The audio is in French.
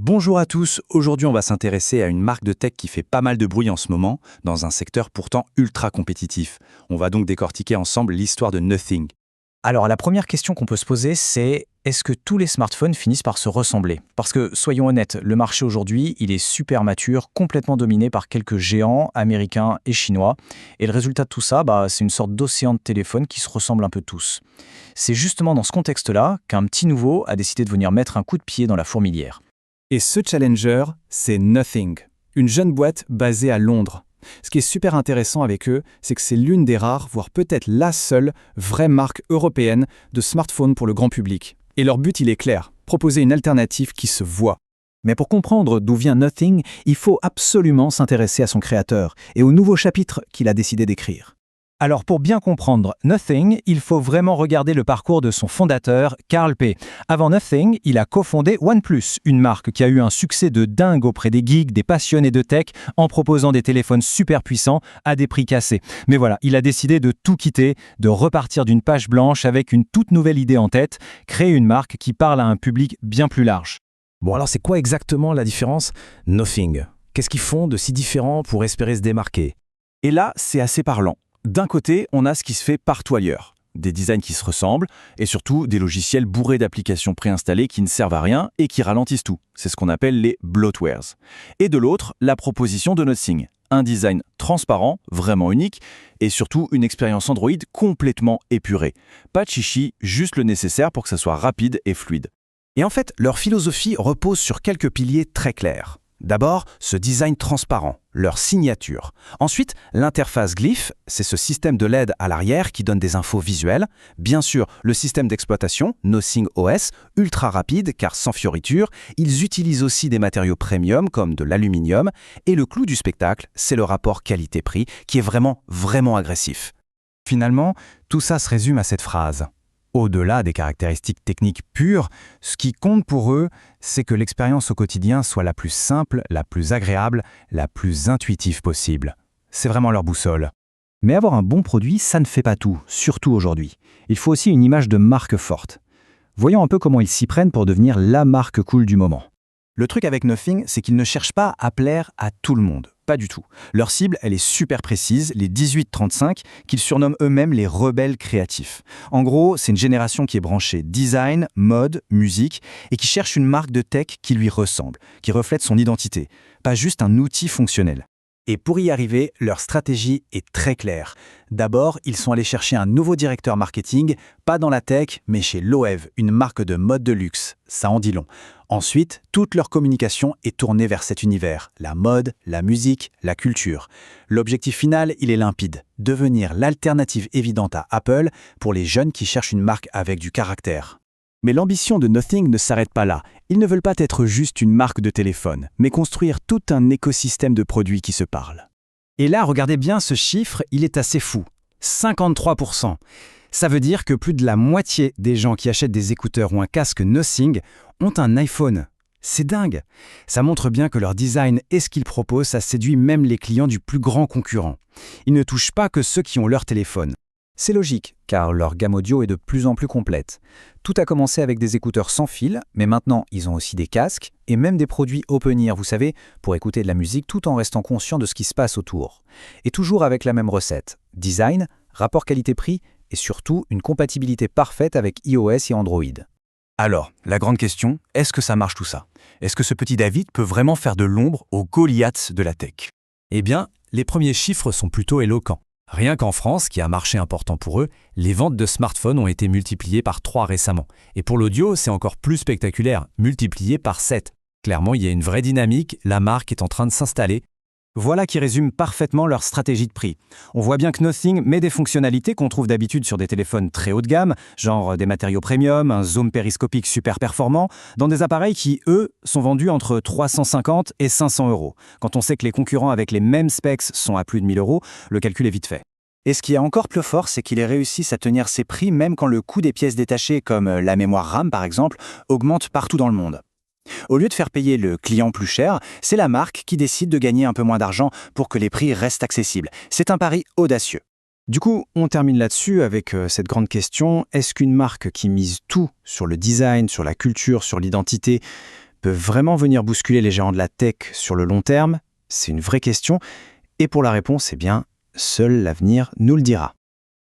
Bonjour à tous, aujourd'hui on va s'intéresser à une marque de tech qui fait pas mal de bruit en ce moment, dans un secteur pourtant ultra compétitif. On va donc décortiquer ensemble l'histoire de Nothing. Alors la première question qu'on peut se poser, c'est est-ce que tous les smartphones finissent par se ressembler? Parce que soyons honnêtes, le marché aujourd'hui, il est super mature, complètement dominé par quelques géants américains et chinois. Et le résultat de tout ça, c'est une sorte d'océan de téléphones qui se ressemblent un peu tous. C'est justement dans ce contexte-là qu'un petit nouveau a décidé de venir mettre un coup de pied dans la fourmilière. Et ce challenger, c'est Nothing, une jeune boîte basée à Londres. Ce qui est super intéressant avec eux, c'est que c'est l'une des rares, voire peut-être la seule, vraie marque européenne de smartphone pour le grand public. Et leur but, il est clair, proposer une alternative qui se voit. Mais pour comprendre d'où vient Nothing, il faut absolument s'intéresser à son créateur et au nouveau chapitre qu'il a décidé d'écrire. Alors pour bien comprendre Nothing, il faut vraiment regarder le parcours de son fondateur, Carl Pei. Avant Nothing, il a cofondé OnePlus, une marque qui a eu un succès de dingue auprès des geeks, des passionnés de tech, en proposant des téléphones super puissants à des prix cassés. Mais voilà, il a décidé de tout quitter, de repartir d'une page blanche avec une toute nouvelle idée en tête, créer une marque qui parle à un public bien plus large. Bon, alors c'est quoi exactement la différence Nothing. Qu'est-ce qu'ils font de si différent pour espérer se démarquer? Et là, c'est assez parlant. D'un côté, on a ce qui se fait partout ailleurs. Des designs qui se ressemblent et surtout des logiciels bourrés d'applications préinstallées qui ne servent à rien et qui ralentissent tout. C'est ce qu'on appelle les bloatwares. Et de l'autre, la proposition de Nothing. Un design transparent, vraiment unique, et surtout une expérience Android complètement épurée. Pas de chichi, juste le nécessaire pour que ça soit rapide et fluide. Et en fait, leur philosophie repose sur quelques piliers très clairs. D'abord, ce design transparent, leur signature. Ensuite, l'interface Glyph, c'est ce système de LED à l'arrière qui donne des infos visuelles. Bien sûr, le système d'exploitation, Nothing OS, ultra rapide car sans fioritures. Ils utilisent aussi des matériaux premium comme de l'aluminium. Et le clou du spectacle, c'est le rapport qualité-prix qui est vraiment agressif. Finalement, tout ça se résume à cette phrase. Au-delà des caractéristiques techniques pures, ce qui compte pour eux, c'est que l'expérience au quotidien soit la plus simple, la plus agréable, la plus intuitive possible. C'est vraiment leur boussole. Mais avoir un bon produit, ça ne fait pas tout, surtout aujourd'hui. Il faut aussi une image de marque forte. Voyons un peu comment ils s'y prennent pour devenir la marque cool du moment. Le truc avec Nothing, c'est qu'ils ne cherchent pas à plaire à tout le monde. Pas du tout. Leur cible, elle est super précise, les 18-35, qu'ils surnomment eux-mêmes les rebelles créatifs. En gros, c'est une génération qui est branchée design, mode, musique, et qui cherche une marque de tech qui lui ressemble, qui reflète son identité, pas juste un outil fonctionnel. Et pour y arriver, leur stratégie est très claire. D'abord, ils sont allés chercher un nouveau directeur marketing, pas dans la tech, mais chez Loewe, une marque de mode de luxe. Ça en dit long. Ensuite, toute leur communication est tournée vers cet univers, la mode, la musique, la culture. L'objectif final, il est limpide, devenir l'alternative évidente à Apple pour les jeunes qui cherchent une marque avec du caractère. Mais l'ambition de Nothing ne s'arrête pas là. Ils ne veulent pas être juste une marque de téléphone, mais construire tout un écosystème de produits qui se parlent. Et là, regardez bien ce chiffre, il est assez fou. 53%. Ça veut dire que plus de la moitié des gens qui achètent des écouteurs ou un casque Nothing ont un iPhone. C'est dingue. Ça montre bien que leur design et ce qu'ils proposent, ça séduit même les clients du plus grand concurrent. Ils ne touchent pas que ceux qui ont leur téléphone. C'est logique, car leur gamme audio est de plus en plus complète. Tout a commencé avec des écouteurs sans fil, mais maintenant ils ont aussi des casques et même des produits open-ear, vous savez, pour écouter de la musique tout en restant conscient de ce qui se passe autour. Et toujours avec la même recette. Design, rapport qualité-prix et surtout une compatibilité parfaite avec iOS et Android. Alors, la grande question, est-ce que ça marche tout ça? Est-ce que ce petit David peut vraiment faire de l'ombre au Goliath de la tech? Eh bien, les premiers chiffres sont plutôt éloquents. Rien qu'en France, qui a un marché important pour eux, les ventes de smartphones ont été multipliées par 3 récemment. Et pour l'audio, c'est encore plus spectaculaire, multiplié par 7. Clairement, il y a une vraie dynamique, la marque est en train de s'installer. Voilà qui résume parfaitement leur stratégie de prix. On voit bien que Nothing met des fonctionnalités qu'on trouve d'habitude sur des téléphones très haut de gamme, genre des matériaux premium, un zoom périscopique super performant, dans des appareils qui, eux, sont vendus entre 350 et 500 euros. Quand on sait que les concurrents avec les mêmes specs sont à plus de 1000 euros, le calcul est vite fait. Et ce qui est encore plus fort, c'est qu'ils réussissent à tenir ces prix même quand le coût des pièces détachées, comme la mémoire RAM par exemple, augmente partout dans le monde. Au lieu de faire payer le client plus cher, c'est la marque qui décide de gagner un peu moins d'argent pour que les prix restent accessibles. C'est un pari audacieux. Du coup, on termine là-dessus avec cette grande question. Est-ce qu'une marque qui mise tout sur le design, sur la culture, sur l'identité, peut vraiment venir bousculer les géants de la tech sur le long terme? C'est une vraie question. Et pour la réponse, seul l'avenir nous le dira.